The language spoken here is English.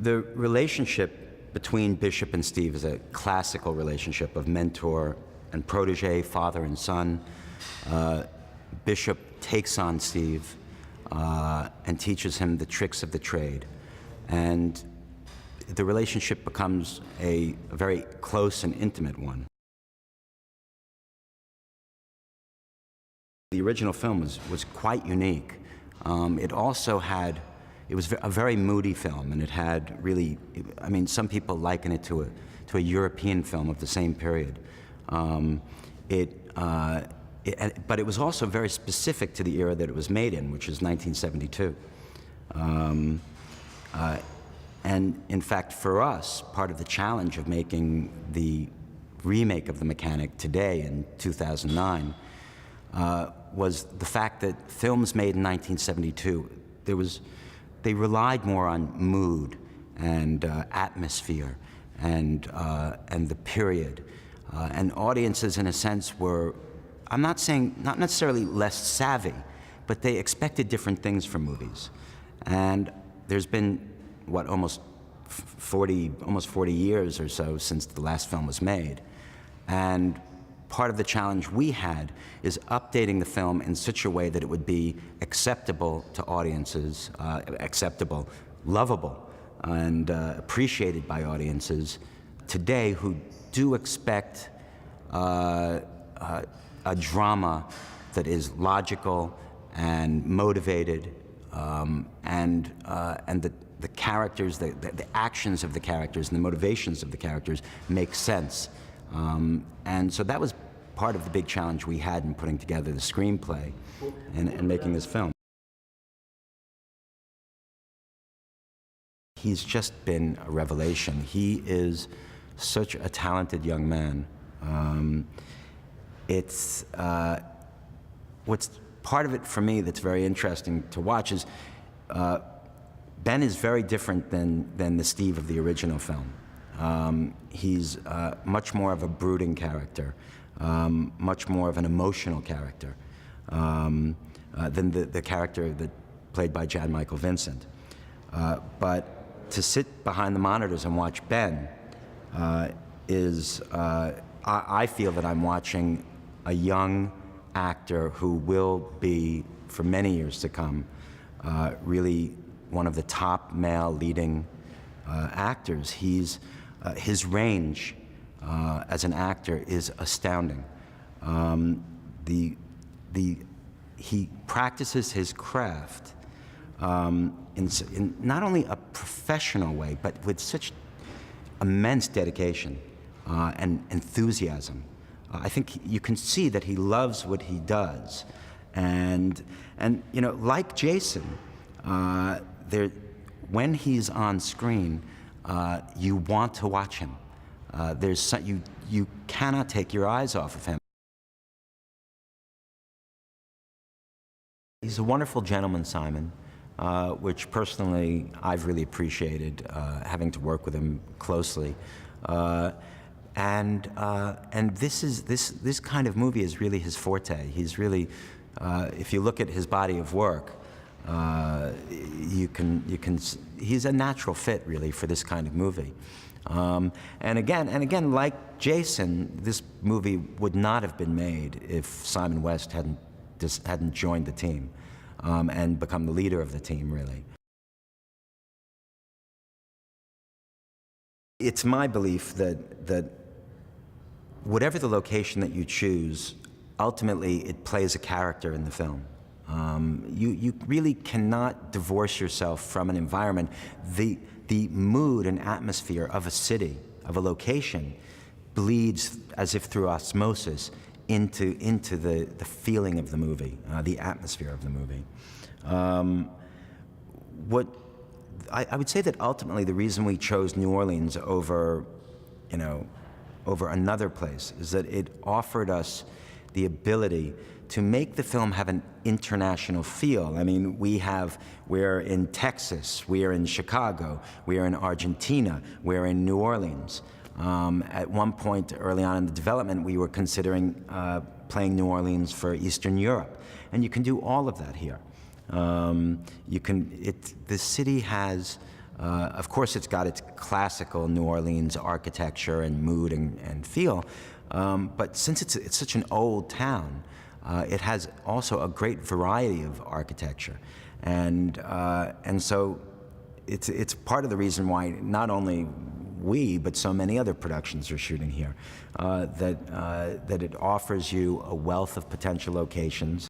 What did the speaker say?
The relationship between Bishop and Steve is a classical relationship of mentor and protege, father and son. Bishop takes on Steve and teaches him the tricks of the trade. And the relationship becomes a very close and intimate one. The original film was quite unique. It also had, it was a very moody film, and it had really, I mean, some people liken it to a European film of the same period. But it was also very specific to the era that it was made in, which is 1972. And in fact, for us, part of the challenge of making the remake of The Mechanic today in 2009 was the fact that films made in 1972, they relied more on mood and atmosphere and the period. And audiences, in a sense, were, I'm not saying, not necessarily less savvy, but they expected different things from movies. And there's been, what, almost 40 years or so since the last film was made. And part of the challenge we had is updating the film in such a way that it would be acceptable to audiences, acceptable, lovable, and appreciated by audiences today who do expect a drama that is logical and motivated, and the characters, the actions of the characters and the motivations of the characters make sense. And so that was part of the big challenge we had in putting together the screenplay and making this film. He's just been a revelation. He is such a talented young man. What's part of it for me that's very interesting to watch is Ben is very different than the Steve of the original film. He's much more of a brooding character, much more of an emotional character than the character that played by Jan Michael Vincent. But to sit behind the monitors and watch Ben I feel that I'm watching a young actor who will be, for many years to come, really one of the top male leading actors. His range as an actor is astounding. He practices his craft in not only a professional way, but with such immense dedication and enthusiasm. I think you can see that he loves what he does, and you know, like Jason, when he's on screen, you want to watch him. You cannot take your eyes off of him. He's a wonderful gentleman, Simon, which personally I've really appreciated, having to work with him closely. And this kind of movie is really his forte. He's really, if you look at his body of work, he's a natural fit really for this kind of movie. And again, like Jason, this movie would not have been made if Simon West hadn't joined the team and become the leader of the team, really. It's my belief that whatever the location that you choose, ultimately it plays a character in the film. You really cannot divorce yourself from an environment. The mood and atmosphere of a city, of a location, bleeds as if through osmosis into the feeling of the movie, the atmosphere of the movie. I would say that ultimately the reason we chose New Orleans over another place is that it offered us the ability to make the film have an international feel. I mean, we're in Texas, we are in Chicago, we are in Argentina, we're in New Orleans. At one point early on in the development, we were considering playing New Orleans for Eastern Europe. And you can do all of that here. The city has Of course, it's got its classical New Orleans architecture and mood and feel, but since it's such an old town, it has also a great variety of architecture, and so it's part of the reason why not only we, but so many other productions are shooting here, that it offers you a wealth of potential locations.